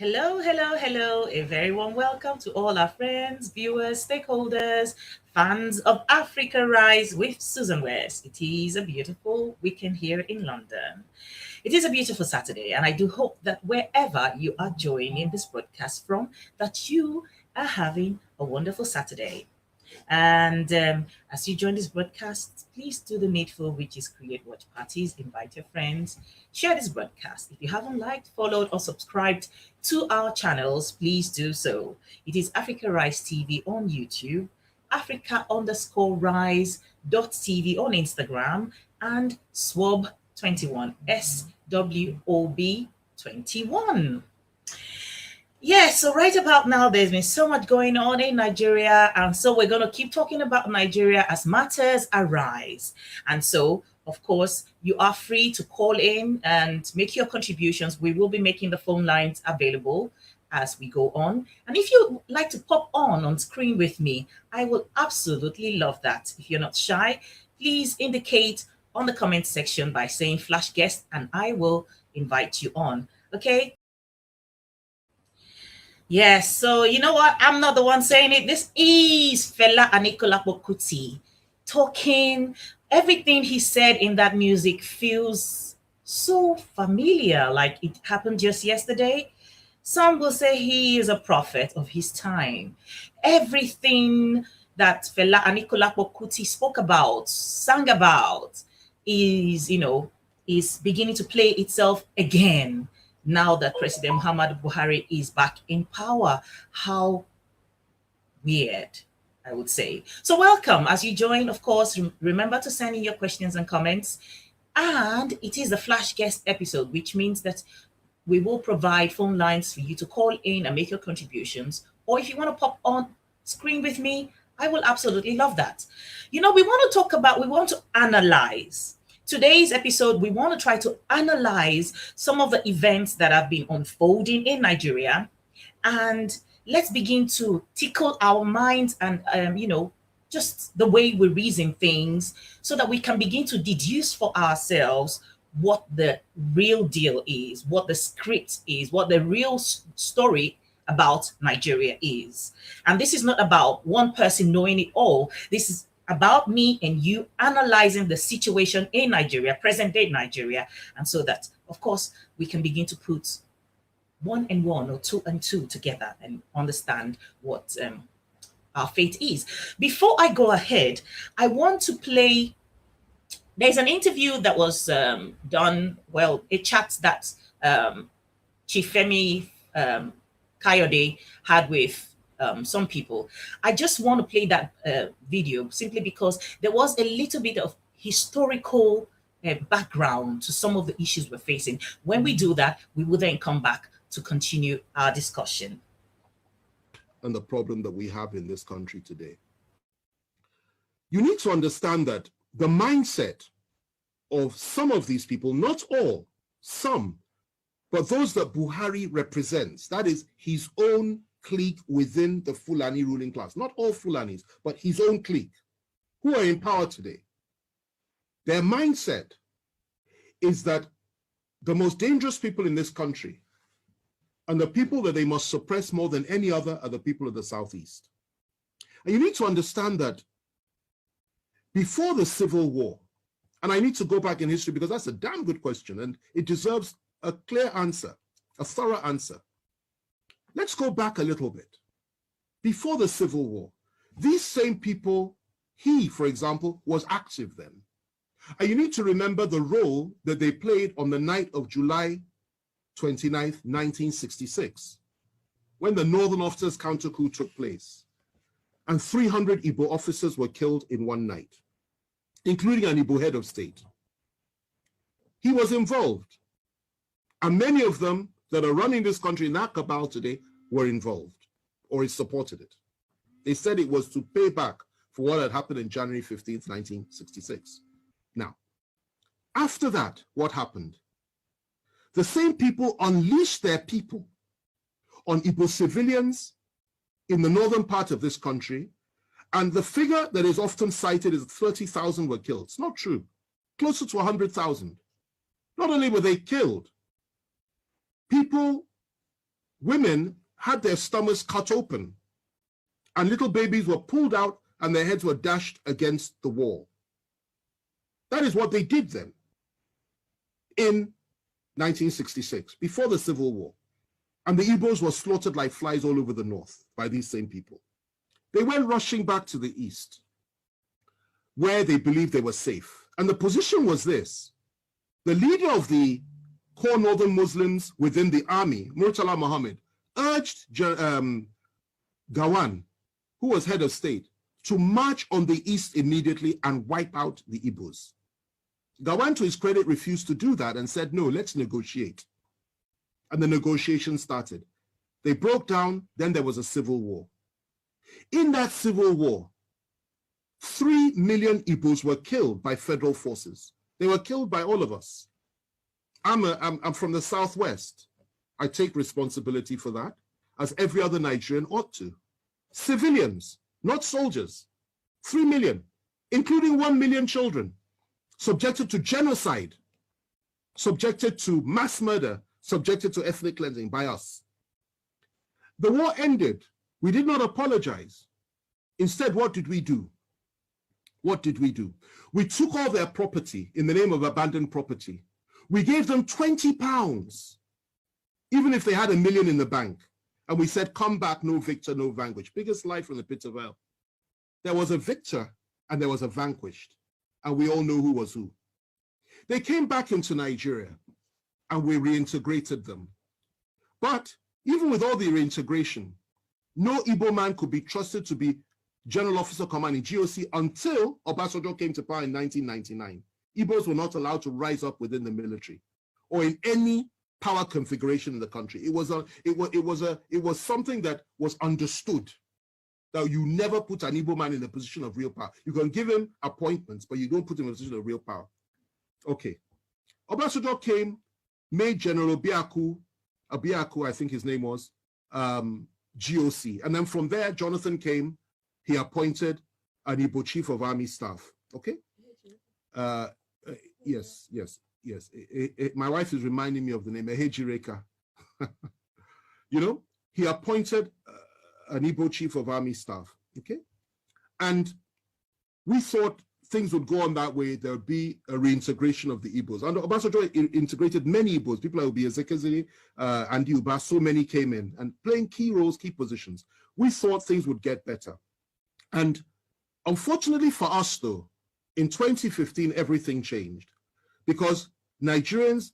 Hello, hello, hello. A very warm welcome to all our friends, viewers, stakeholders, fans of Africa Rise with Susan West. It is a beautiful weekend here in London. It is a beautiful Saturday, and I do hope that wherever you are joining this broadcast from, that you are having a wonderful Saturday. And as you join this broadcast, please do the needful, which is create watch parties, invite your friends, share this broadcast. If you haven't liked, followed, or subscribed to our channels, please do so. It is Africa Rise TV on YouTube, Africa_Rise.tv on Instagram, and SWOB21, SWOB21. Yes, so right about now, there's been so much going on in Nigeria. And so we're going to keep talking about Nigeria as matters arise. And so, of course, you are free to call in and make your contributions. We will be making the phone lines available as we go on. And if you'd like to pop on screen with me, I will absolutely love that. If you're not shy, please indicate on the comment section by saying flash guest, and I will invite you on. Okay? Yes, so you know what? I'm not the one saying it. This is Fela Anikulapo Kuti talking. Everything he said in that music feels so familiar, like it happened just yesterday. Some will say he is a prophet of his time. Everything that Fela Anikulapo Kuti spoke about, sang about, is beginning to play itself again now that President Muhammadu Buhari is back in power. How weird, I would say. So welcome as you join. Of course, remember to send in your questions and comments. And it is a flash guest episode, which means that we will provide phone lines for you to call in and make your contributions. Or if you want to pop on screen with me, I will absolutely love that. We want to analyze. Today's episode, we want to try to analyze some of the events that have been unfolding in Nigeria. And let's begin to tickle our minds and, just the way we reason things so that we can begin to deduce for ourselves what the real deal is, what the script is, what the real story about Nigeria is. And this is not about one person knowing it all. This is about me and you analyzing the situation in Nigeria, present day Nigeria, and so that, of course, we can begin to put one and one or two and two together and understand what our fate is. Before I go ahead, I want to play. There's an interview that was done, a chat that Chief Femi Kayode had with some people. I just want to play that video simply because there was a little bit of historical background to some of the issues we're facing. When we do that, we will then come back to continue our discussion. And the problem that we have in this country today. You need to understand that the mindset of some of these people, not all, some, but those that Buhari represents, that is his own clique within the Fulani ruling class, not all Fulanis, but his own clique, who are in power today. Their mindset is that the most dangerous people in this country and the people that they must suppress more than any other are the people of the Southeast. And you need to understand that before the Civil War, and I need to go back in history because that's a damn good question and it deserves a clear answer, a thorough answer. Let's go back a little bit. Before the Civil War, these same people, he, for example, was active then. And you need to remember the role that they played on the night of July 29th, 1966, when the Northern Officers counter coup took place. And 300 Igbo officers were killed in one night, including an Igbo head of state. He was involved. And many of them that are running this country in that cabal today were involved or supported it. They said it was to pay back for what had happened in January 15th, 1966. Now, after that, what happened? The same people unleashed their people on Igbo civilians in the northern part of this country, and the figure that is often cited is 30,000 were killed. It's not true. Closer to 100,000. Not only were they killed, people women had their stomachs cut open and little babies were pulled out and their heads were dashed against the wall. That is what they did then in 1966, before the Civil War. And the Igbos were slaughtered like flies all over the north by these same people. They went rushing back to the east, where they believed they were safe. And the position was this: the leader of the core northern Muslims within the army, Murtala Muhammad, urged Gawan, who was head of state, to march on the east immediately and wipe out the Igbos. Gawan, to his credit, refused to do that and said, no, let's negotiate. And the negotiations started. They broke down, then there was a civil war. In that civil war, 3 million Igbos were killed by federal forces. They were killed by all of us. I'm from the Southwest. I take responsibility for that, as every other Nigerian ought to. Civilians, not soldiers. 3 million, including 1 million children, subjected to genocide, subjected to mass murder, subjected to ethnic cleansing by us. The war ended. We did not apologize. Instead, what did we do? What did we do? We took all their property in the name of abandoned property. We gave them £20, even if they had $1 million in the bank. And we said, come back, no victor, no vanquished. Biggest lie from the pit of hell. There was a victor and there was a vanquished. And we all know who was who. They came back into Nigeria and we reintegrated them. But even with all the reintegration, no Igbo man could be trusted to be General Officer Commanding GOC until Obasanjo came to power in 1999. Igbos were not allowed to rise up within the military or in any power configuration in the country. It was something that was understood, that you never put an Igbo man in a position of real power. You can give him appointments, but you don't put him in a position of real power. Okay. Obasanjo came, made General Abiaku, I think his name was, GOC. And then from there, Jonathan came, he appointed an Igbo chief of army staff. Okay? Yes. My wife is reminding me of the name, Ehejireka. You know, he appointed an Igbo chief of army staff. Okay? And we thought things would go on that way. There would be a reintegration of the Igbos. And Obasanjo integrated many Igbos. People like Obi Ezekwesili, and Uba, so many came in and playing key roles, key positions. We thought things would get better. And unfortunately for us, though, in 2015, everything changed because Nigerians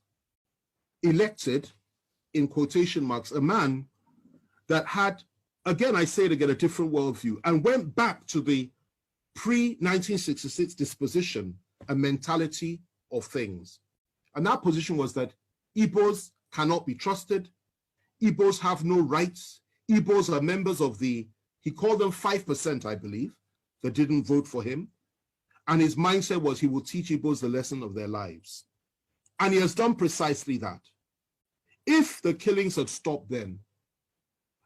elected, in quotation marks, a man that had, again, I say it again, a different worldview and went back to the pre-1966 disposition and mentality of things. And that position was that Igbos cannot be trusted. Igbos have no rights. Igbos are members of the, he called them 5%, I believe, that didn't vote for him. And his mindset was he will teach Igbos the lesson of their lives. And he has done precisely that. If the killings had stopped then,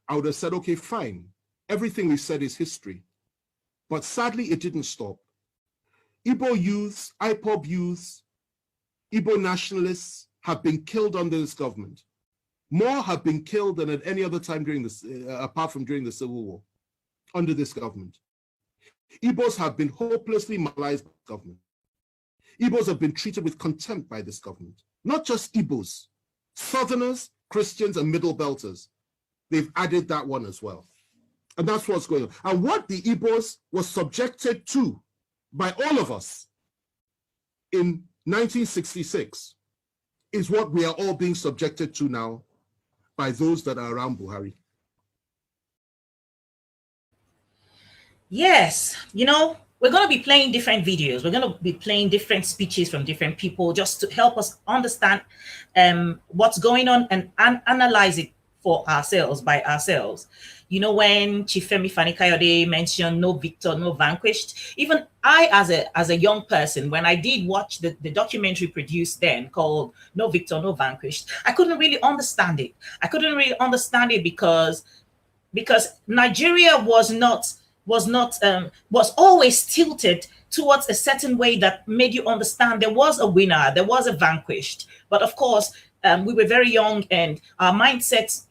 I would have said, okay, fine. Everything we said is history. But sadly, it didn't stop. Igbo youths, IPOB youths, Igbo nationalists have been killed under this government. More have been killed than at any other time during this, apart from during the Civil War, under this government. Igbos have been hopelessly marginalized by the government. Igbos have been treated with contempt by this government. Not just Igbos, Southerners, Christians, and Middle Belters. They've added that one as well. And that's what's going on. And what the Igbos was subjected to by all of us in 1966 is what we are all being subjected to now by those that are around Buhari. Yes, you know, we're going to be playing different videos. We're going to be playing different speeches from different people just to help us understand what's going on and analyze it for ourselves, by ourselves. You know, when Chief Femi Fani-Kayode mentioned no victor, no vanquished, even I, as a young person, when I did watch the documentary produced then called No Victor, No Vanquished, I couldn't really understand it. I couldn't really understand it because Nigeria was always tilted towards a certain way that made you understand there was a winner, there was a vanquished. But of course, we were very young, and our mindset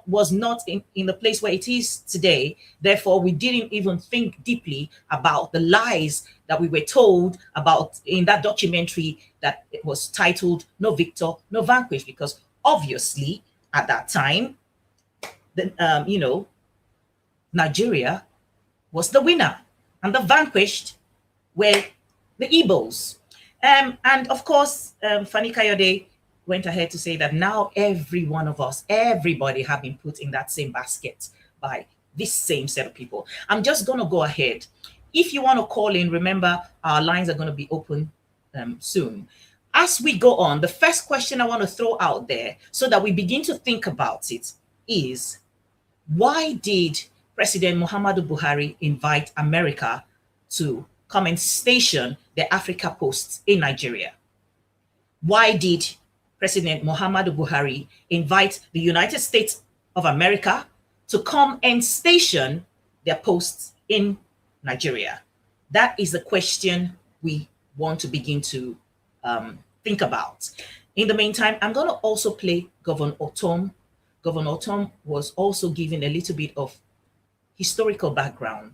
was not in the place where it is today. Therefore, we didn't even think deeply about the lies that we were told about in that documentary that it was titled "No Victor, No Vanquish," because obviously at that time, Nigeria was the winner, and the vanquished were the Igbos. And of course, Fani Kayode went ahead to say that now every one of us, everybody have been put in that same basket by this same set of people. I'm just going to go ahead. If you want to call in, remember our lines are going to be open soon. As we go on, the first question I want to throw out there so that we begin to think about it is, why did President Muhammadu Buhari invite America to come and station the Africa Post in Nigeria? Why did President Muhammadu Buhari invite the United States of America to come and station their posts in Nigeria? That is the question we want to begin to think about. In the meantime, I'm going to also play Governor Otom. Governor Otom was also given a little bit of historical background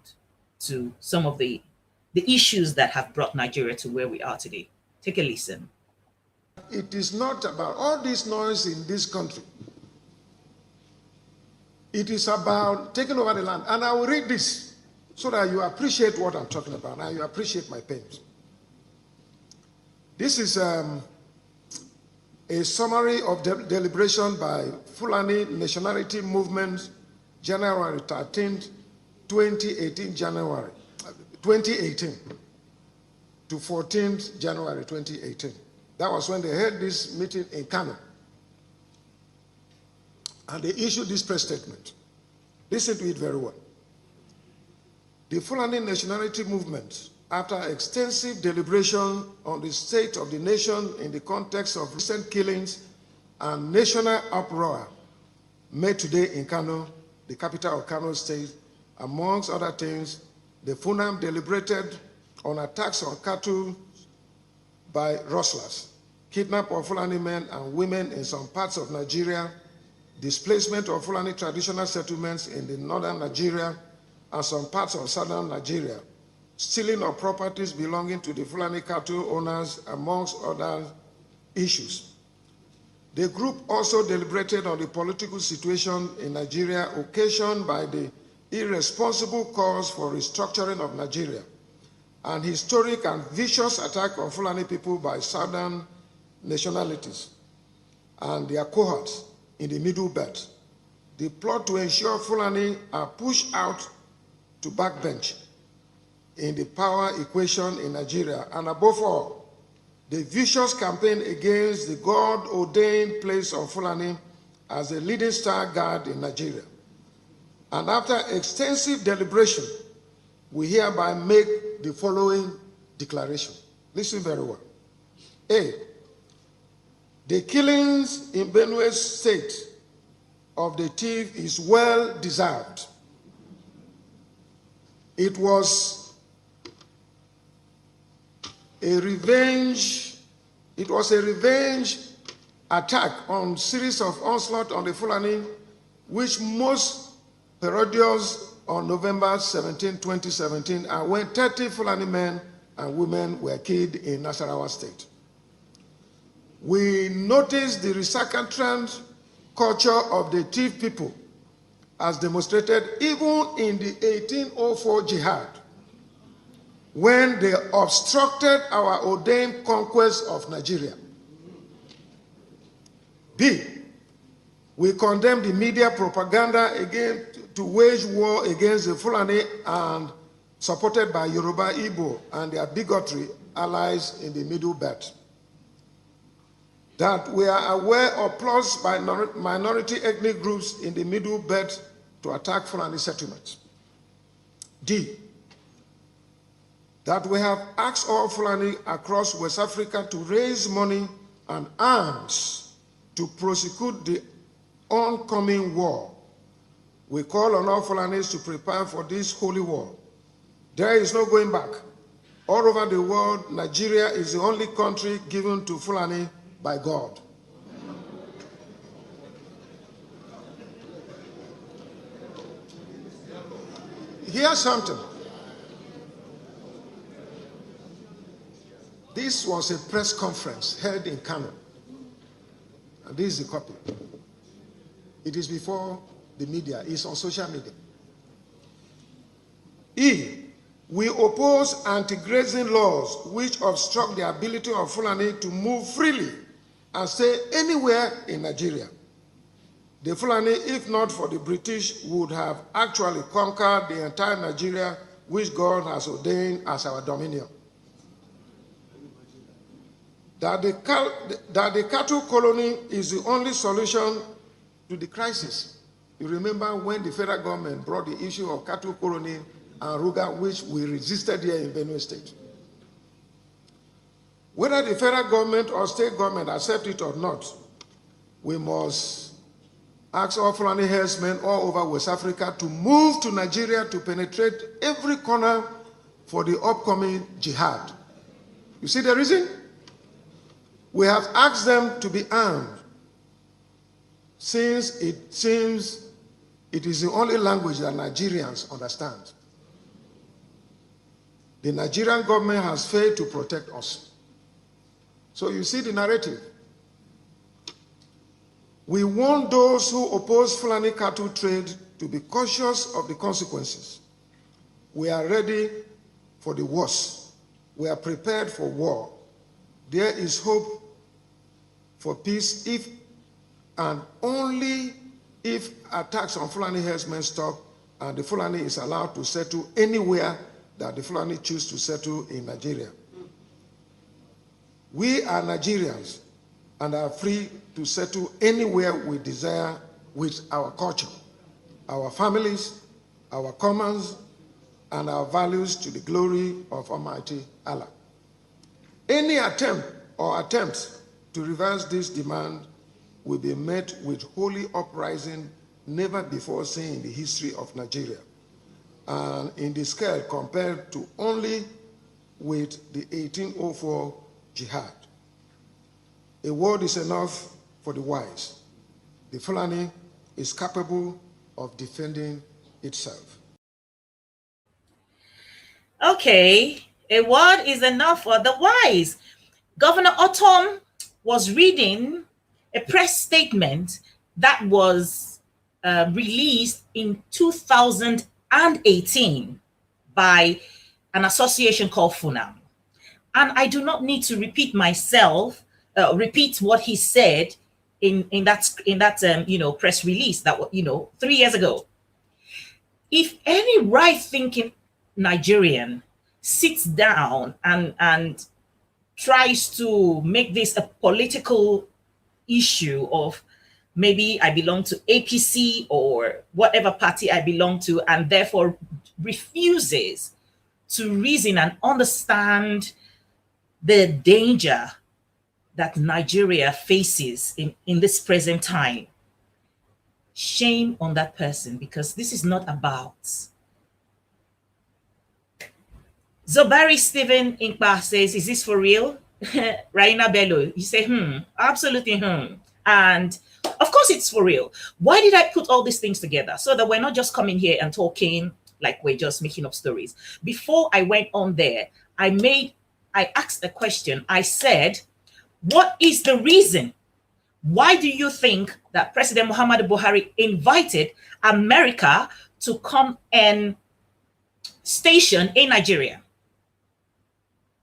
to some of the issues that have brought Nigeria to where we are today. Take a listen. It is not about all this noise in this country. It is about taking over the land. And I will read this so that you appreciate what I'm talking about and you appreciate my pains. This is a summary of deliberation by Fulani Nationality Movement, January 13th, 2018 to 14th January 2018. That was when they held this meeting in Kano. And they issued this press statement. Listen to it very well. The Fulani Nationality Movement, after extensive deliberation on the state of the nation in the context of recent killings and national uproar, met today in Kano, the capital of Kano State. Amongst other things, the FUNAM deliberated on attacks on cattle by rustlers, kidnap of Fulani men and women in some parts of Nigeria, displacement of Fulani traditional settlements in the northern Nigeria and some parts of southern Nigeria, stealing of properties belonging to the Fulani cattle owners, amongst other issues. The group also deliberated on the political situation in Nigeria occasioned by the irresponsible calls for restructuring of Nigeria and historic and vicious attack on Fulani people by southern nationalities and their cohorts in the Middle Belt. The plot to ensure Fulani are pushed out to backbench in the power equation in Nigeria, and above all, the vicious campaign against the God-ordained place of Fulani as a leading star guard in Nigeria. And after extensive deliberation, we hereby make the following declaration. Listen very well. A, the killings in Benue State of the thief is well deserved. It was a revenge attack on series of onslaught on the Fulani, which most parodious on November 17, 2017, and when 30 Fulani men and women were killed in Nasarawa State. We noticed the recalcitrant culture of the thief people as demonstrated even in the 1804 jihad, when they obstructed our ordained conquest of Nigeria. B, we condemn the media propaganda again to wage war against the Fulani and supported by Yoruba Igbo and their bigotry allies in the Middle Belt. That we are aware of plots by minority ethnic groups in the Middle Belt to attack Fulani settlements. D, that we have asked all Fulani across West Africa to raise money and arms to prosecute the oncoming war. We call on all Fulanis to prepare for this holy war. There is no going back. All over the world, Nigeria is the only country given to Fulani by God. here's something. This was a press conference held in Kano. And this is the copy. It is before the media. It's on social media. We oppose anti-grazing laws which obstruct the ability of Fulani to move freely and stay anywhere in Nigeria. The Fulani, if not for the British, would have actually conquered the entire Nigeria which God has ordained as our dominion. That the cattle colony is the only solution to the crisis. You remember when the federal government brought the issue of cattle colony and Ruga, which we resisted here in Benue State. Whether the federal government or state government accept it or not, we must ask all Fulani herdsmen all over West Africa to move to Nigeria to penetrate every corner for the upcoming jihad. You see the reason? We have asked them to be armed, since it seems it is the only language that Nigerians understand. The Nigerian government has failed to protect us. So you see the narrative. We want those who oppose Fulani cattle trade to be cautious of the consequences. We are ready for the worst. We are prepared for war. There is hope for peace if and only if attacks on Fulani herdsmen stop and the Fulani is allowed to settle anywhere that the Fulani choose to settle in Nigeria. We are Nigerians and are free to settle anywhere we desire with our culture, our families, our commons, and our values to the glory of Almighty Allah. Any attempt or attempts to reverse this demand will be met with holy uprising never before seen in the history of Nigeria, and in the scale compared to only with the 1804 jihad. A word is enough for the wise. The Fulani is capable of defending itself. Okay, a word is enough for the wise. Governor Otom was reading a press statement that was released in 2018 by an association called FUNAM. And I do not need to repeat myself, repeat what he said in that press release that 3 years ago. If any right-thinking Nigerian sits down and tries to make this a political issue of maybe I belong to APC or whatever party I belong to, and therefore refuses to reason and understand the danger that Nigeria faces in this present time, shame on that person, because this is not about. Zobari Stephen Inkpa says, is this for real? Raina Bello, you say, absolutely, And of course it's for real. Why did I put all these things together? So that we're not just coming here and talking like we're just making up stories. Before I went on there, I asked a question. I said, what is the reason? Why do you think that President Muhammadu Buhari invited America to come and station in Nigeria?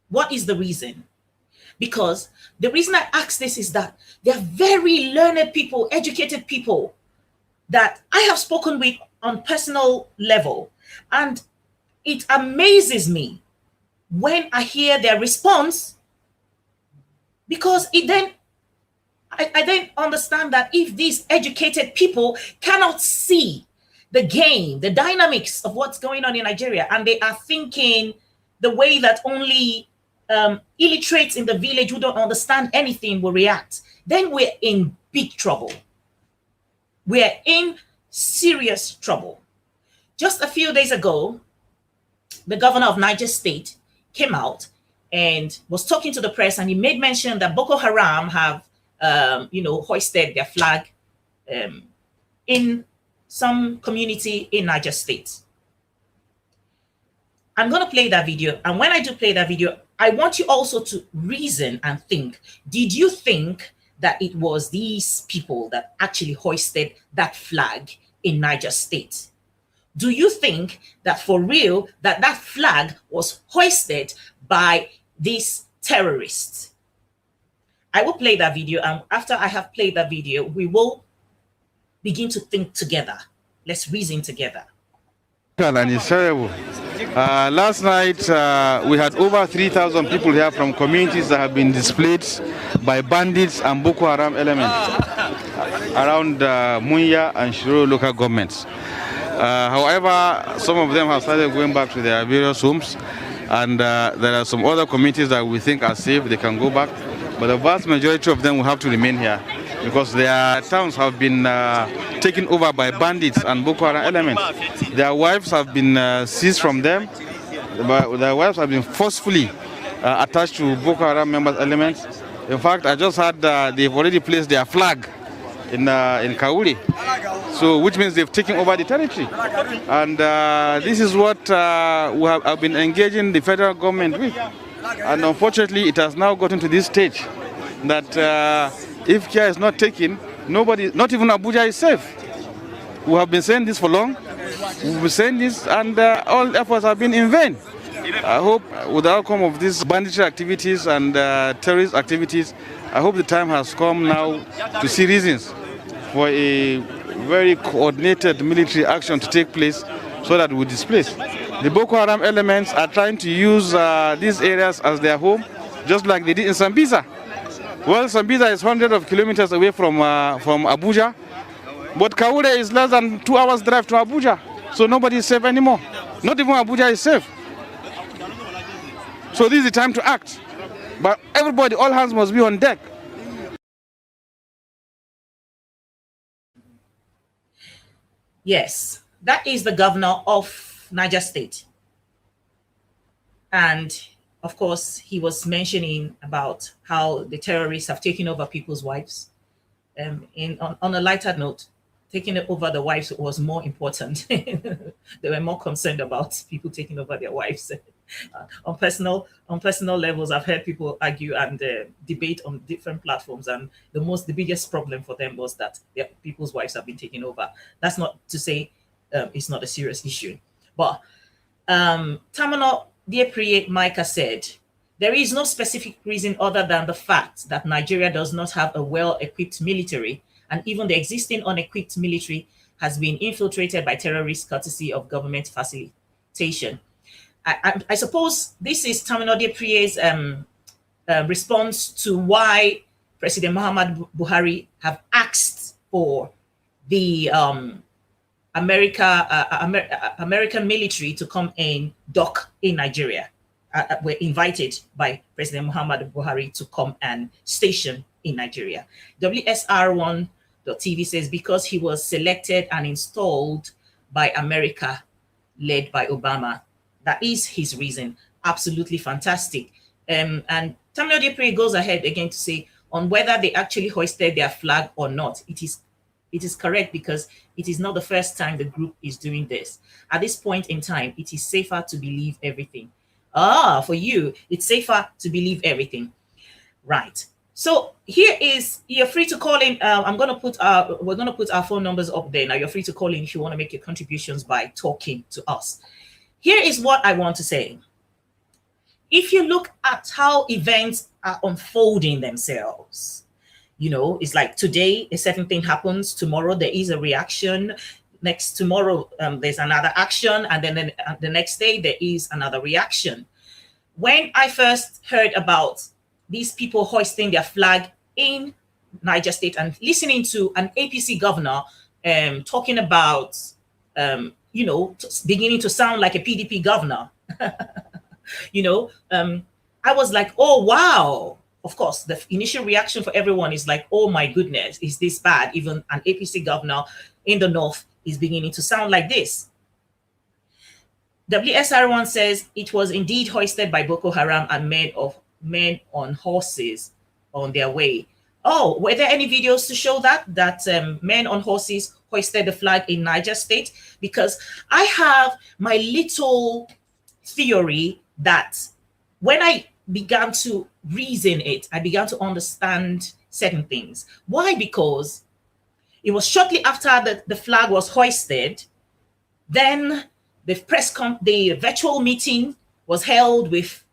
What is the reason? Because the reason I ask this is that they're very learned people, educated people that I have spoken with on personal level. And it amazes me when I hear their response, because I then understand that if these educated people cannot see the game, the dynamics of what's going on in Nigeria, and they are thinking the way that only illiterates in the village who don't understand anything will react, then we're in big trouble. We're in serious trouble. Just a few days ago, the governor of Niger State came out and was talking to the press, and he made mention that Boko Haram have, hoisted their flag in some community in Niger State. I'm going to play that video. And when I do play that video, I want you also to reason and think. Did you think that it was these people that actually hoisted that flag in Niger State? Do you think that for real that that flag was hoisted by these terrorists? I will play that video, and after I have played that video, we will begin to think together. Let's reason together. And it's terrible. Last night, we had over 3,000 people here from communities that have been displaced by bandits and Boko Haram elements around Munya and Shiro local governments. However, some of them have started going back to their various homes, and there are some other communities that we think are safe, they can go back. But the vast majority of them will have to remain here because their towns have been taken over by bandits and Boko Haram elements. Their wives have been seized from them. Their wives have been forcefully attached to Boko Haram members elements. In fact, I just heard they've already placed their flag in Kauri, so which means they've taken over the territory. And this is what we have been engaging the federal government with. And unfortunately, it has now gotten to this stage that if care is not taken, nobody, not even Abuja, is safe. We have been saying this for long. We've been saying this, and all efforts have been in vain. I hope with the outcome of these banditry activities and terrorist activities, I hope the time has come now to see reasons for a very coordinated military action to take place so that we displace. The Boko Haram elements are trying to use these areas as their home, just like they did in Sambisa. Well, Sambisa is hundreds of kilometers away from Abuja, but Kaure is less than 2 hours drive to Abuja, so nobody is safe anymore. Not even Abuja is safe. So this is the time to act. But everybody, all hands must be on deck. Yes, that is the governor of Niger State. And of course, he was mentioning about how the terrorists have taken over people's wives. On a lighter note, taking over the wives was more important. They were more concerned about people taking over their wives. On personal levels, I've heard people argue and debate on different platforms, and the biggest problem for them was that their people's wives have been taken over. That's not to say it's not a serious issue, but Tamano Dieprie Micah said there is no specific reason other than the fact that Nigeria does not have a well-equipped military, and even the existing unequipped military has been infiltrated by terrorists courtesy of government facilitation. I suppose this is Tamino Dieprie's response to why President Muhammad Buhari have asked for the American military to come and dock in Nigeria. Were invited by President Muhammad Buhari to come and station in Nigeria. WSR1.tv says because he was selected and installed by America, led by Obama. That is his reason. Absolutely fantastic. And Tamino Dieprie goes ahead again to say on whether they actually hoisted their flag or not. It is correct because it is not the first time the group is doing this. At this point in time, it is safer to believe everything. For you, it's safer to believe everything. Right. So here is, you're free to call in. We're going to put our phone numbers up there. Now you're free to call in if you want to make your contributions by talking to us. Here is what I want to say. If you look at how events are unfolding themselves, you know, it's like today a certain thing happens, tomorrow there is a reaction, next tomorrow there's another action, and then the next day there is another reaction. When I first heard about these people hoisting their flag in Niger State and listening to an APC governor talking about, you know, beginning to sound like a PDP governor, you know, I was like, oh, wow. Of course, the initial reaction for everyone is like, oh, my goodness, is this bad? Even an APC governor in the north is beginning to sound like this. WSR1 says it was indeed hoisted by Boko Haram and men on horses on their way. Oh, were there any videos to show that men on horses hoisted the flag in Niger State? Because I have my little theory that when I began to reason it, I began to understand certain things. Why? Because it was shortly after the flag was hoisted, then the virtual meeting was held with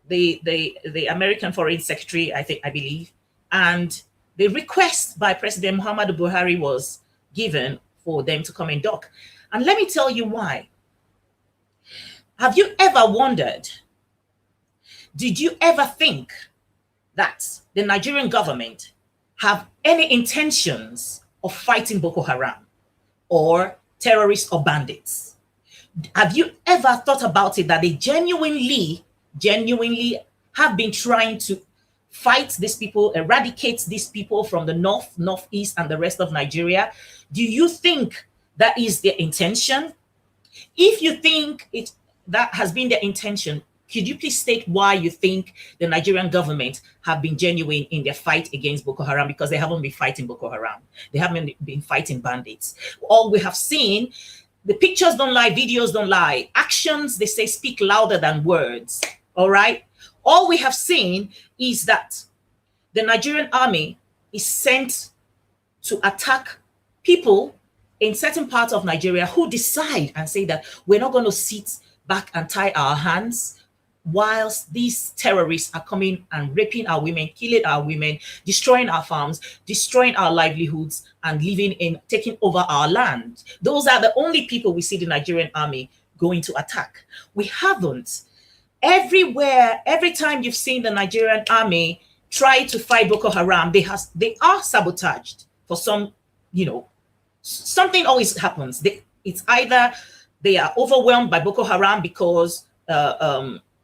the American Foreign Secretary, I believe, and the request by President Muhammadu Buhari was given for them to come and dock. And let me tell you why. Have you ever wondered, did you ever think that the Nigerian government have any intentions of fighting Boko Haram or terrorists or bandits? Have you ever thought about it that they genuinely have been trying to fight these people, eradicate these people from the north, northeast, and the rest of Nigeria? Do you think that is their intention? If you think that has been their intention, could you please state why you think the Nigerian government have been genuine in their fight against Boko Haram? Because they haven't been fighting Boko Haram. They haven't been fighting bandits. All we have seen, the pictures don't lie, videos don't lie. Actions, they say, speak louder than words. All right? All we have seen is that the Nigerian army is sent to attack people in certain parts of Nigeria who decide and say that we're not going to sit back and tie our hands whilst these terrorists are coming and raping our women, killing our women, destroying our farms, destroying our livelihoods, and taking over our land. Those are the only people we see the Nigerian army going to attack. We haven't. Everywhere, every time you've seen the Nigerian army try to fight Boko Haram, they are sabotaged for some, something always happens. It's either they are overwhelmed by Boko Haram because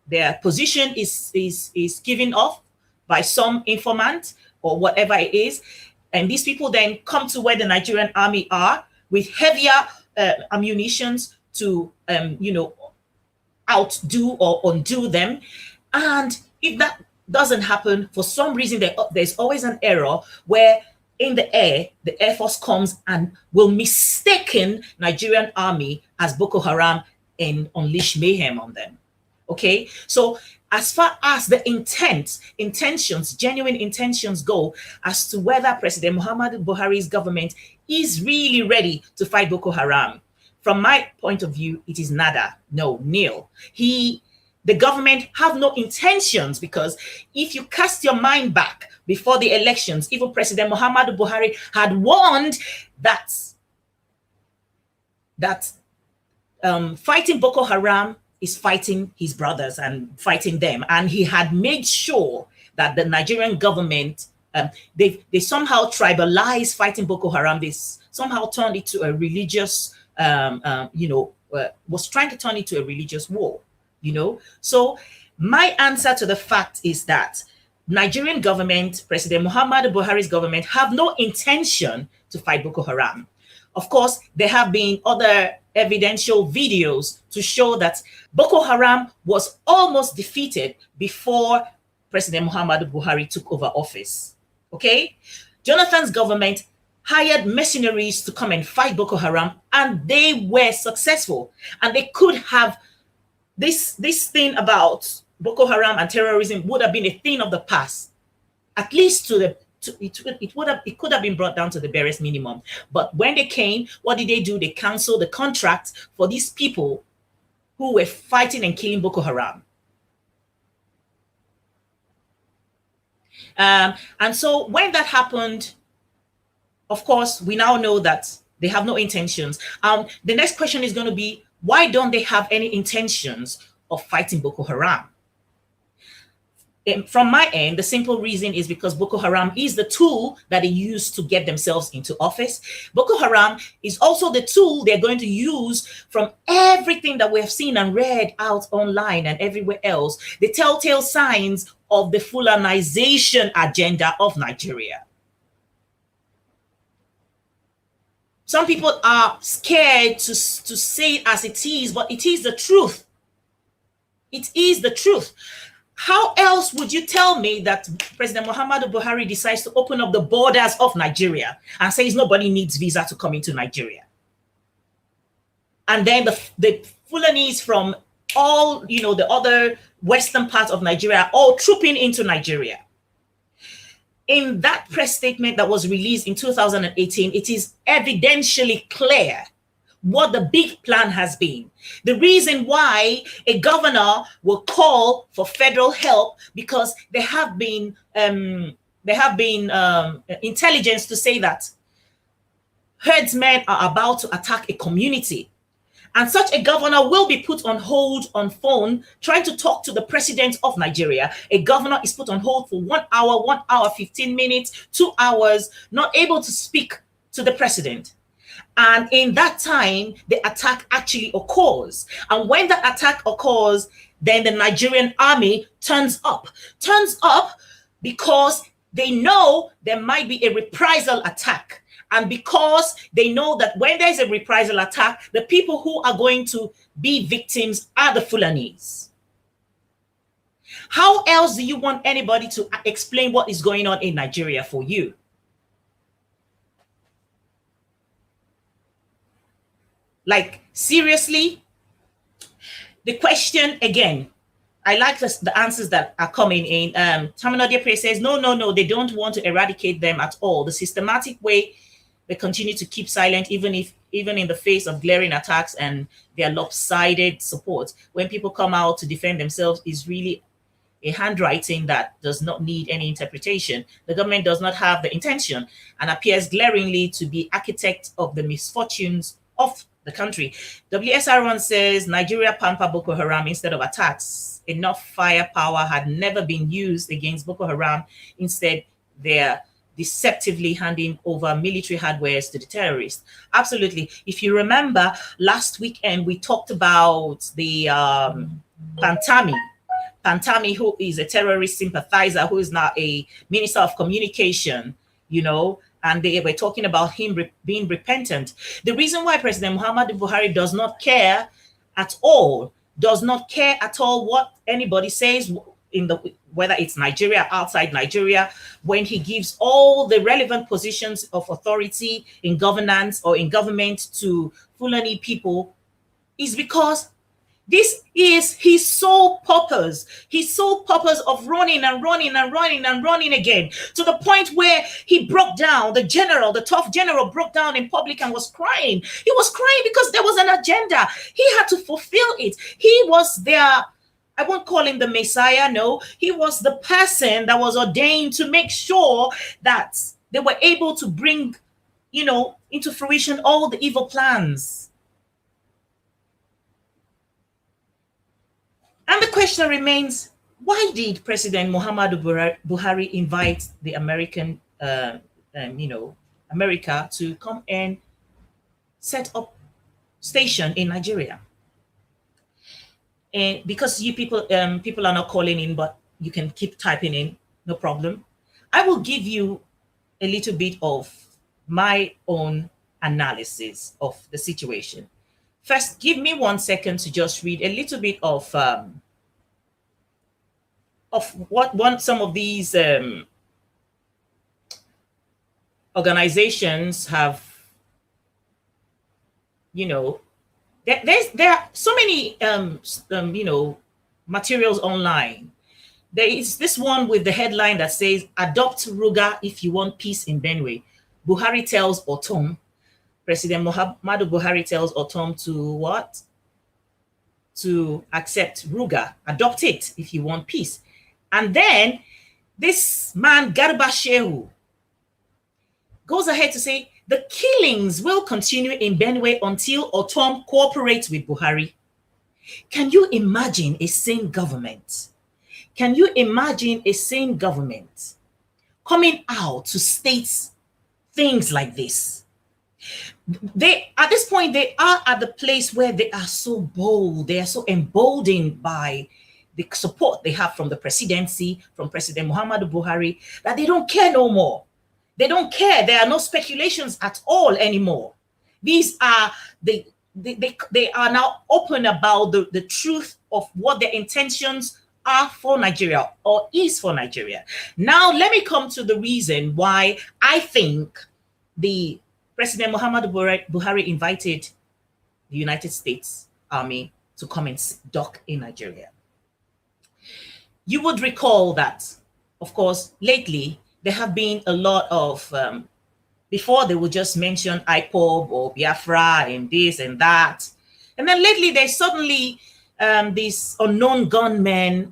their position is given off by some informant or whatever it is. And these people then come to where the Nigerian army are with heavier ammunitions to, outdo or undo them. And if that doesn't happen, for some reason, there's always an error where in the Air Force comes and will mistaken Nigerian army as Boko Haram and unleash mayhem on them. Okay, so as far as the genuine intentions go as to whether President Muhammadu Buhari's government is really ready to fight Boko Haram, from my point of view, it is nada, no, nil. The government have no intentions, because if you cast your mind back before the elections, even President Muhammadu Buhari had warned that fighting Boko Haram is fighting his brothers and fighting them. And he had made sure that the Nigerian government, they somehow tribalized fighting Boko Haram. They somehow turned it to a religious, was trying to turn it to a religious war, So my answer to the fact is that Nigerian government, President Muhammadu Buhari's government, have no intention to fight Boko Haram. Of course, there have been other evidential videos to show that Boko Haram was almost defeated before President Muhammadu Buhari took over office. Okay? Jonathan's government hired mercenaries to come and fight Boko Haram, and they were successful. And they could have this thing about Boko Haram and terrorism would have been a thing of the past, at least it could have been brought down to the barest minimum. But when they came, what did they do? They canceled the contract for these people who were fighting and killing Boko Haram. And so when that happened, of course, we now know that they have no intentions. The next question is going to be, why don't they have any intentions of fighting Boko Haram? From my end, the simple reason is because Boko Haram is the tool that they use to get themselves into office. Boko Haram is also the tool they're going to use from everything that we have seen and read out online and everywhere else, the telltale signs of the Fulanization agenda of Nigeria. Some people are scared to say it as it is, but it is the truth. It is the truth. How else would you tell me that President Muhammadu Buhari decides to open up the borders of Nigeria and says nobody needs visa to come into Nigeria? And then the Fulanis from all, you know, the other western parts of Nigeria, all trooping into Nigeria. In that press statement that was released in 2018, it is evidentially clear what the big plan has been. The reason why a governor will call for federal help, because there have been intelligence to say that herdsmen are about to attack a community. And such a governor will be put on hold on phone trying to talk to the president of Nigeria. A governor is put on hold for 1 hour, 15 minutes, 2 hours, not able to speak to the president. And in that time, the attack actually occurs. And when that attack occurs, then the Nigerian army turns up because they know there might be a reprisal attack. And because they know that when there's a reprisal attack, the people who are going to be victims are the Fulanis. How else do you want anybody to explain what is going on in Nigeria for you? Like, seriously? The question again, I like the answers that are coming in. Tamino Depre says, no, they don't want to eradicate them at all. The systematic way they continue to keep silent, even in the face of glaring attacks and their lopsided support. When people come out to defend themselves, is really a handwriting that does not need any interpretation. The government does not have the intention and appears glaringly to be architect of the misfortunes of the country. WSR1 says Nigeria pamper Boko Haram instead of attacks. Enough firepower had never been used against Boko Haram. Instead, they're deceptively handing over military hardwares to the terrorists. Absolutely. If you remember, last weekend we talked about the Pantami, who is a terrorist sympathizer, who is now a minister of communication, you know, and they were talking about him being repentant. The reason why President Muhammadu Buhari does not care at all what anybody says whether it's Nigeria, outside Nigeria, when he gives all the relevant positions of authority in governance or in government to Fulani people, is because this is his sole purpose of running again, to the point where he broke down. The tough general broke down in public and was crying. He was crying because there was an agenda. He had to fulfill it. He was their, I won't call him the Messiah, no. He was the person that was ordained to make sure that they were able to bring, into fruition all the evil plans. And the question remains, why did President Muhammadu Buhari invite the America to come and set up station in Nigeria? And because you people are not calling in, but you can keep typing in, no problem. I will give you a little bit of my own analysis of the situation. First, give me 1 second to just read a little bit of what some of these organizations have, there are so many materials online. There is this one with the headline that says, "Adopt Ruga if you want peace in Benue." Buhari tells Otom, President Muhammadu Buhari tells Otom to what? To accept Ruga, adopt it if you want peace. And then this man, Garba Shehu, goes ahead to say, the killings will continue in Benue until Otom cooperates with Buhari. Can you imagine a sane government? Can you imagine a sane government coming out to state things like this? At this point, they are at the place where they are so bold, they are so emboldened by the support they have from the presidency, from President Muhammadu Buhari, that they don't care no more. They don't care. There are no speculations at all anymore. These are they are now open about the truth of what their intentions are for Nigeria or is for Nigeria. Now, let me come to the reason why I think President Muhammadu Buhari invited the United States Army to come and dock in Nigeria. You would recall that, of course, lately there have been a lot of, before they would just mention IPOB or Biafra and this and that. And then lately there's suddenly these unknown gunmen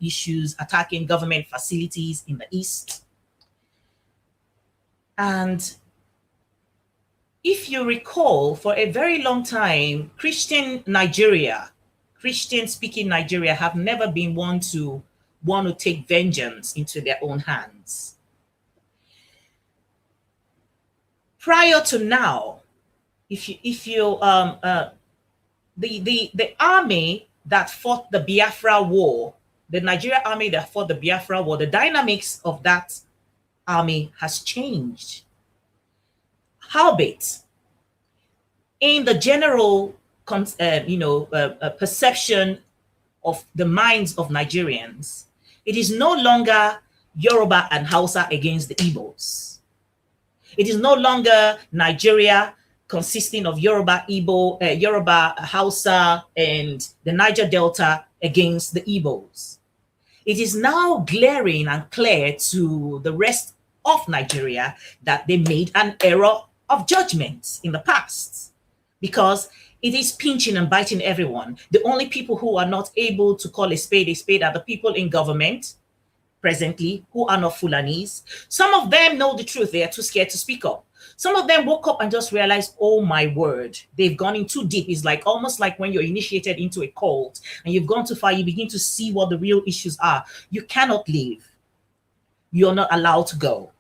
issues attacking government facilities in the East. And if you recall, for a very long time, Christian-speaking Nigeria have never been one to want to take vengeance into their own hands. Prior to now, the army that fought the Biafra War, the Nigeria army that fought the Biafra War, the dynamics of that army has changed. Howbeit, in the general perception of the minds of Nigerians, it is no longer Yoruba and Hausa against the Igbos. It is no longer Nigeria consisting of Yoruba, Yoruba, Hausa, and the Niger Delta against the Igbos. It is now glaring and clear to the rest of Nigeria that they made an error of judgment in the past, because it is pinching and biting everyone. The only people who are not able to call a spade are the people in government presently who are not Fulanis. Some of them know the truth. They are too scared to speak up. Some of them woke up and just realized, oh my word, they've gone in too deep. It's like almost like when you're initiated into a cult and you've gone too far, you begin to see what the real issues are. You cannot leave. You're not allowed to go.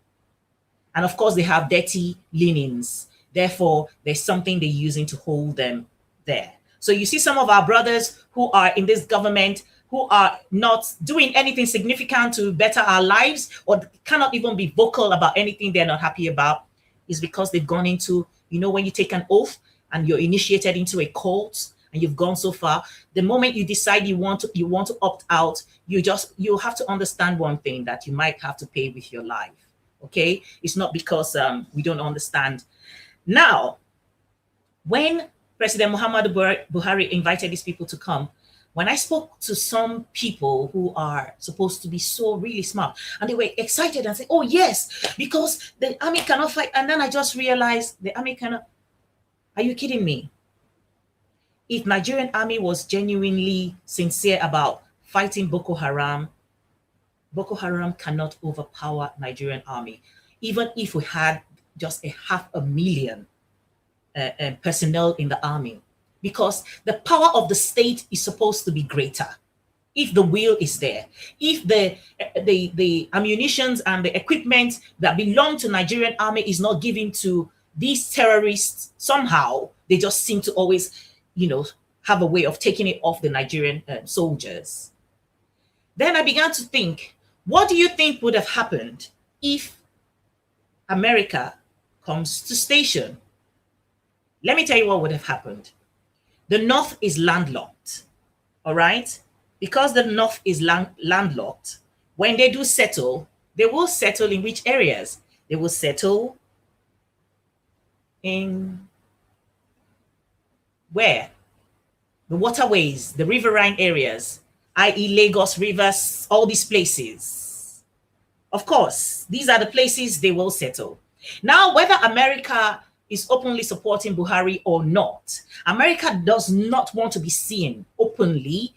And of course, they have dirty linens. Therefore, there's something they're using to hold them there. So you see some of our brothers who are in this government who are not doing anything significant to better our lives, or cannot even be vocal about anything they're not happy about, is because they've gone into, when you take an oath and you're initiated into a cult and you've gone so far, the moment you decide you want to opt out, you have to understand one thing, that you might have to pay with your life. Okay? It's not because we don't understand. Now, when President Muhammadu Buhari invited these people to come, when I spoke to some people who are supposed to be so really smart, and they were excited and said, oh yes, because the army cannot fight. And then I just realized the army cannot. Are you kidding me? If Nigerian army was genuinely sincere about fighting Boko Haram cannot overpower Nigerian army. Even if we had just 500,000 personnel in the army, because the power of the state is supposed to be greater if the will is there. If the ammunitions and the equipment that belong to Nigerian army is not given to these terrorists, somehow they just seem to always, have a way of taking it off the Nigerian soldiers. Then I began to think, what do you think would have happened if America comes to station? Let me tell you what would have happened. The North is landlocked, all right? Because the North is landlocked, when they do settle, they will settle in which areas? They will settle in where? The waterways, the riverine areas, i.e. Lagos, Rivers, all these places. Of course, these are the places they will settle. Now, whether America is openly supporting Buhari or not, America does not want to be seen openly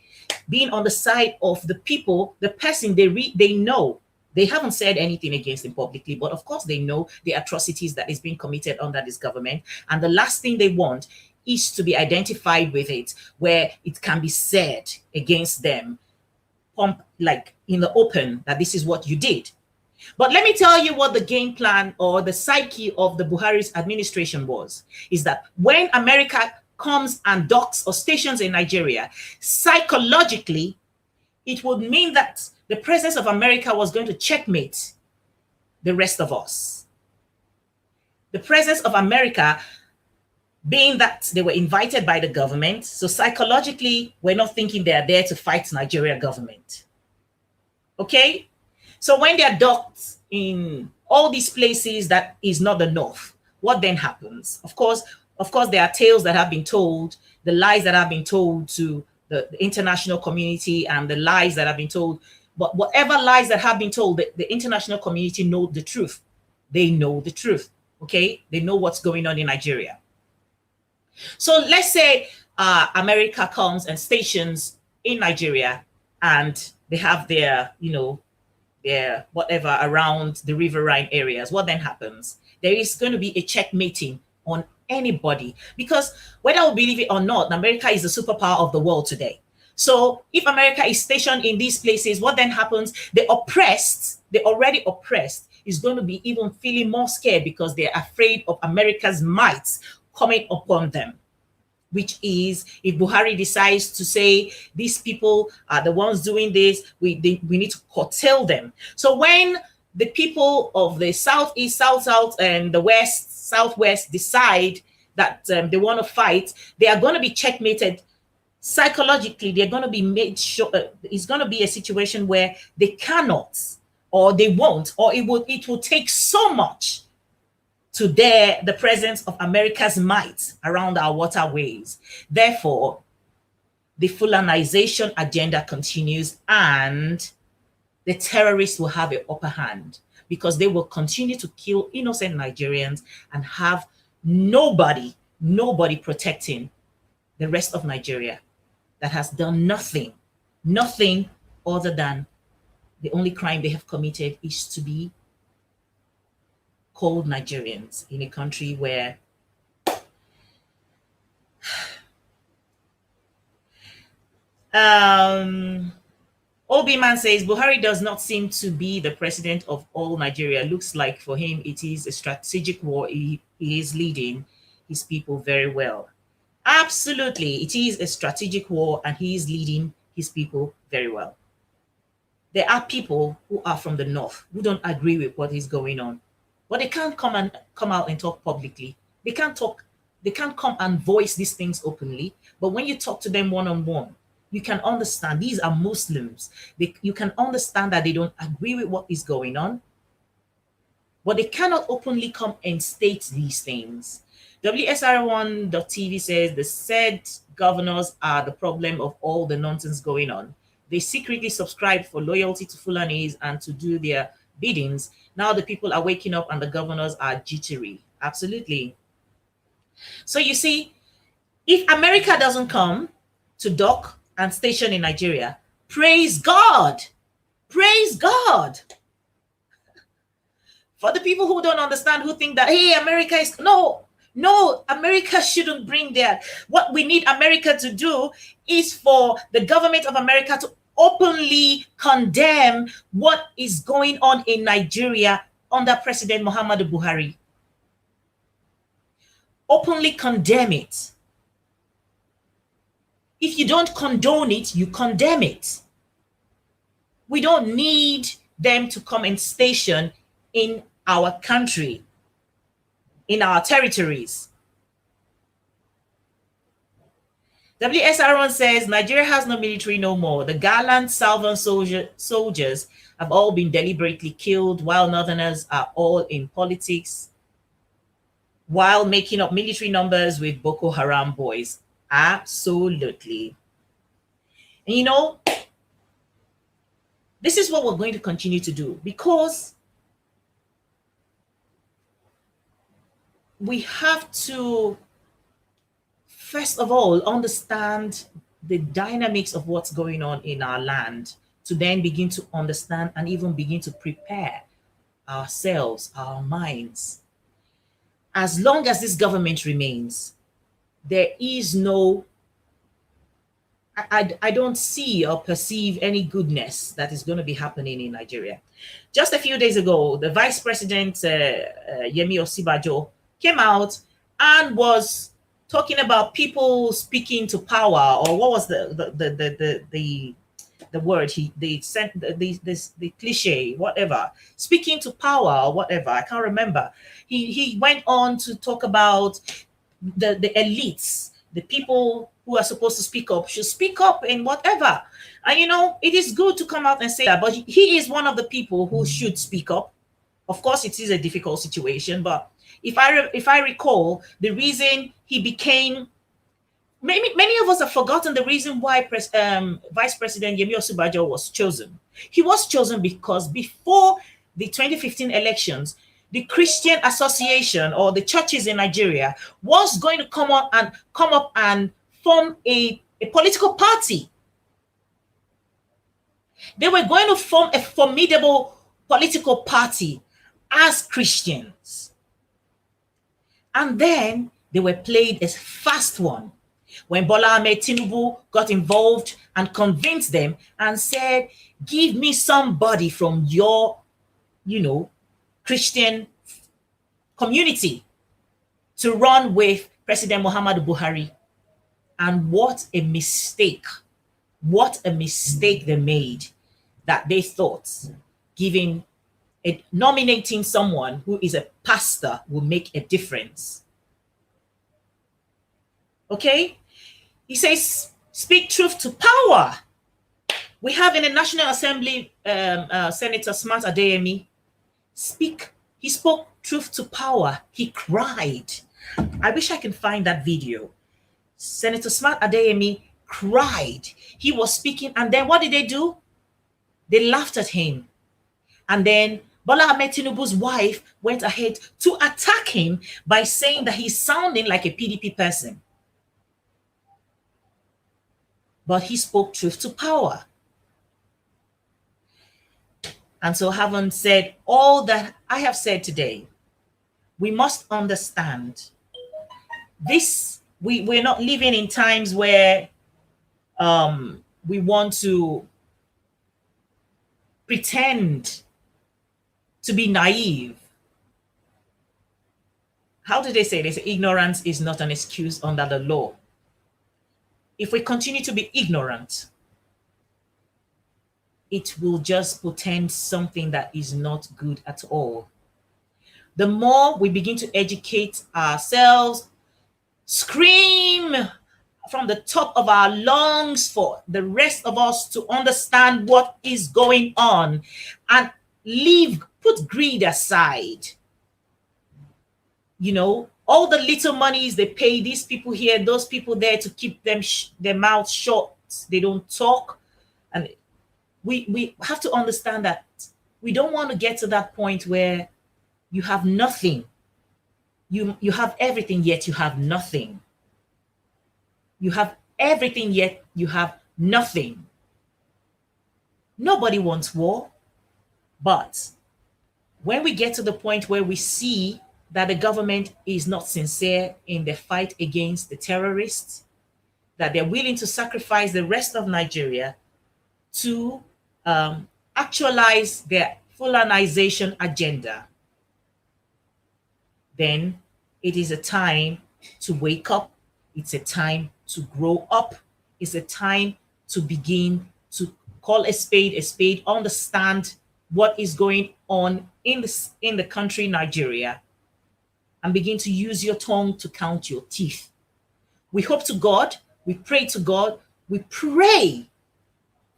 being on the side of the people, the person they know. They haven't said anything against him publicly, but of course they know the atrocities that is being committed under this government. And the last thing they want is to be identified with it, where it can be said against them, like in the open, that this is what you did. But let me tell you what the game plan or the psyche of the Buhari's administration was, is that when America comes and docks or stations in Nigeria, psychologically, it would mean that the presence of America was going to checkmate the rest of us. The presence of America, being that they were invited by the government, so psychologically, we're not thinking they're there to fight Nigeria government. Okay? So when they're docked in all these places that is not the North, what then happens? Of course, Of course, there are tales that have been told, the lies that have been told to the international community and the lies that have been told. But whatever lies that have been told, the international community know the truth. They know the truth, okay? They know what's going on in Nigeria. So let's say America comes and stations in Nigeria and they have their, their whatever around the riverine areas. What then happens? There is going to be a checkmating on anybody, because whether we believe it or not, America is the superpower of the world today. So if America is stationed in these places, what then happens? The oppressed, the already oppressed, is going to be even feeling more scared because they're afraid of America's might coming upon them. Which is, if Buhari decides to say these people are the ones doing this, we need to curtail them. So when the people of the southeast, south, and the west, southwest decide that they want to fight, they are going to be checkmated psychologically. They're going to be made sure it's going to be a situation where they cannot, or they won't, or it will take so much to dare the presence of America's might around our waterways. Therefore, the Fulanization agenda continues, and the terrorists will have an upper hand because they will continue to kill innocent Nigerians and have nobody protecting the rest of Nigeria that has done nothing other than the only crime they have committed is to be called Nigerians in a country where Obi-Man says Buhari does not seem to be the president of all Nigeria. Looks like for him it is a strategic war. He is leading his people very well. Absolutely, it is a strategic war and he is leading his people very well. There are people who are from the north who don't agree with what is going on, but they can't come out and talk publicly. They can't come and voice these things openly. But when you talk to them one-on-one, you can understand these are Muslims. You can understand that they don't agree with what is going on, but they cannot openly come and state these things. WSR1.tv says the said governors are the problem of all the nonsense going on. They secretly subscribe for loyalty to Fulanis and to do their biddings. Now the people are waking up and the governors are jittery. Absolutely. So you see, if America doesn't come to dock and station in Nigeria, praise God. Praise God. For the people who don't understand, who think that, hey, America is, no, America shouldn't bring that. What we need America to do is for the government of America to openly condemn what is going on in Nigeria under President Muhammadu Buhari. Openly condemn it. If you don't condone it, you condemn it. We don't need them to come and station in our country, in our territories. WSR1 says Nigeria has no military no more. The gallant Salvan soldiers have all been deliberately killed, while Northerners are all in politics, while making up military numbers with Boko Haram boys. Absolutely. And you know, this is what we're going to continue to do, because we have to, first of all, understand the dynamics of what's going on in our land, to then begin to understand and even begin to prepare ourselves, our minds. As long as this government remains, there is no, I don't see or perceive any goodness that is going to be happening in Nigeria. Just a few days ago, the Vice President, Yemi Osibajo, came out and was talking about people speaking to power, or what was the word they sent, the cliche, whatever, speaking to power or whatever, I can't remember. He went on to talk about the elites, the people who are supposed to speak up should speak up in whatever. And you know, it is good to come out and say that, but he is one of the people who should speak up. Of course, it is a difficult situation, but if I recall, the reason he became, many of us have forgotten the reason why Vice President Yemi Osinbajo was chosen. He was chosen because before the 2015 elections, the Christian Association or the churches in Nigeria was going to come up and form a political party. They were going to form a formidable political party as Christians. And then they were played a fast one when Bola Ahmed Tinubu got involved and convinced them and said, give me somebody from your, Christian community to run with President Muhammadu Buhari. And what a mistake. What a mistake they made, that they thought nominating someone who is a pastor will make a difference. Okay? He says, speak truth to power. We have in the National Assembly, Senator Smart Adeyemi, he spoke truth to power. He cried. I wish I can find that video. Senator Smart Adeyemi cried. He was speaking, and then what did they do? They laughed at him. And then Bola Ahmed Tinubu's wife went ahead to attack him by saying that he's sounding like a PDP person. But he spoke truth to power. And so, having said all that I have said today, we must understand this. We're not living in times where we want to pretend to be naive. How do they say? They say ignorance is not an excuse under the law. If we continue to be ignorant, it will just portend something that is not good at all. The more we begin to educate ourselves, scream from the top of our lungs for the rest of us to understand what is going on and put greed aside. All the little monies they pay these people here, those people there to keep them their mouths shut. They don't talk. And we have to understand that we don't want to get to that point where you have nothing. You have everything, yet you have nothing. You have everything, yet you have nothing. Nobody wants war. But when we get to the point where we see that the government is not sincere in the fight against the terrorists, that they're willing to sacrifice the rest of Nigeria to actualize their Fulanization agenda, then it is a time to wake up. It's a time to grow up. It's a time to begin to call a spade, understand what is going on in the country, Nigeria, and begin to use your tongue to count your teeth. We hope to God, we pray to God, we pray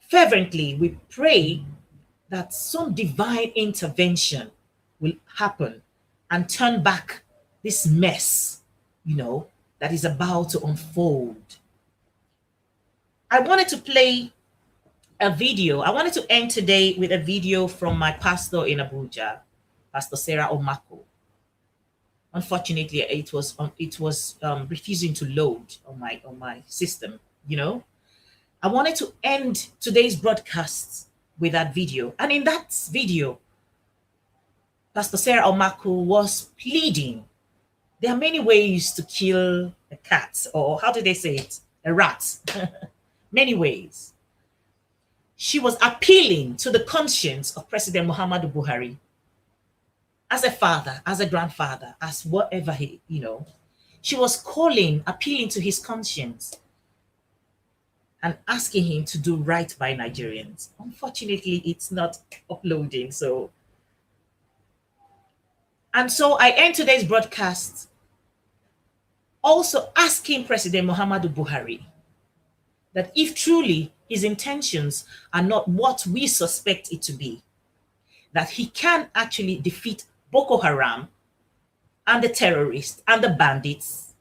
fervently, we pray that some divine intervention will happen and turn back this mess, that is about to unfold. I wanted to play a video. I wanted to end today with a video from my pastor in Abuja, Pastor Sarah Omako. Unfortunately, it was refusing to load on my system. I wanted to end today's broadcast with that video, and in that video, Pastor Sarah Omako was pleading. There are many ways to kill a cat, or how do they say it? A rat. Many ways. She was appealing to the conscience of President Muhammadu Buhari as a father, as a grandfather, as whatever She was appealing to his conscience and asking him to do right by Nigerians. Unfortunately, it's not uploading, And so I end today's broadcast also asking President Muhammadu Buhari that if truly his intentions are not what we suspect it to be, that he can actually defeat Boko Haram and the terrorists and the bandits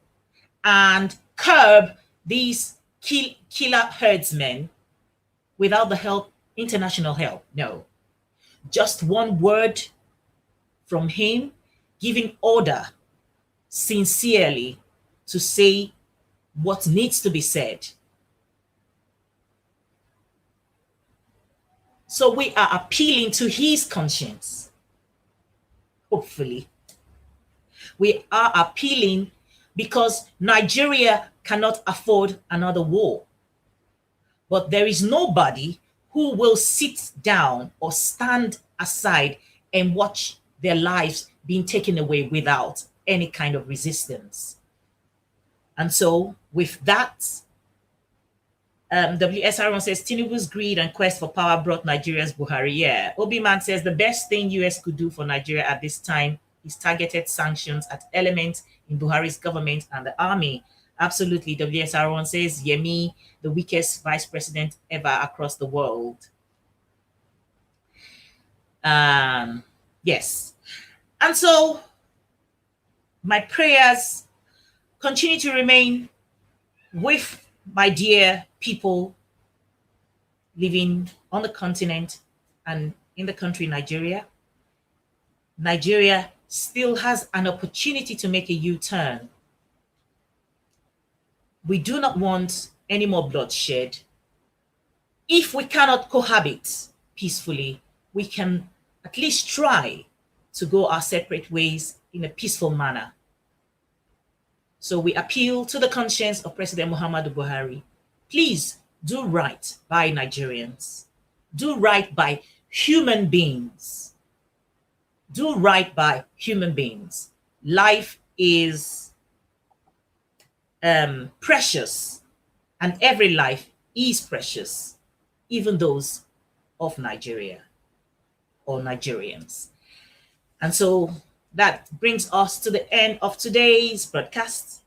and curb these killer herdsmen without the help, international help. No. Just one word from him, giving order sincerely to say what needs to be said. So we are appealing to his conscience, hopefully. We are appealing because Nigeria cannot afford another war. But there is nobody who will sit down or stand aside and watch their lives being taken away without any kind of resistance. And so with that, WSR1 says, Tinubu's greed and quest for power brought Nigeria's Buhari. Yeah. Obi-Man says, the best thing US could do for Nigeria at this time is targeted sanctions at elements in Buhari's government and the army. Absolutely. WSR1 says, Yemi, the weakest vice president ever across the world. Yes. And so my prayers continue to remain with my dear people living on the continent and in the country Nigeria. Nigeria still has an opportunity to make a U-turn. We do not want any more bloodshed. If we cannot cohabit peacefully, we can at least try to go our separate ways in a peaceful manner. So we appeal to the conscience of President Muhammadu Buhari. Please do right by Nigerians. Do right by human beings. Do right by human beings. Life is precious, and every life is precious, even those of Nigeria or Nigerians. And so that brings us to the end of today's broadcast.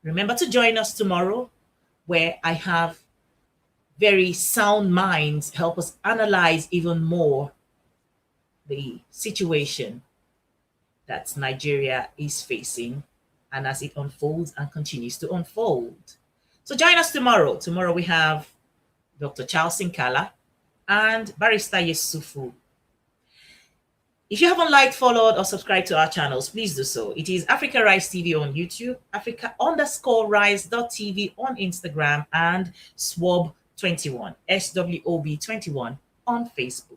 Remember to join us tomorrow, where I have very sound minds help us analyze even more the situation that Nigeria is facing and as it unfolds and continues to unfold. So join us tomorrow. Tomorrow we have Dr. Charles Sinkala and Barrister Yesufu. If you haven't liked, followed, or subscribed to our channels, please do so. It is Africa Rise TV on YouTube, Africa_Rise.tv on Instagram, and SWOB21, SWOB21 on Facebook.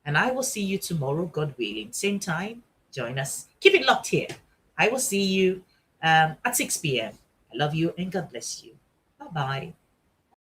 And I will see you tomorrow, God willing. Same time, join us. Keep it locked here. I will see you at 6 p.m. I love you and God bless you. Bye-bye.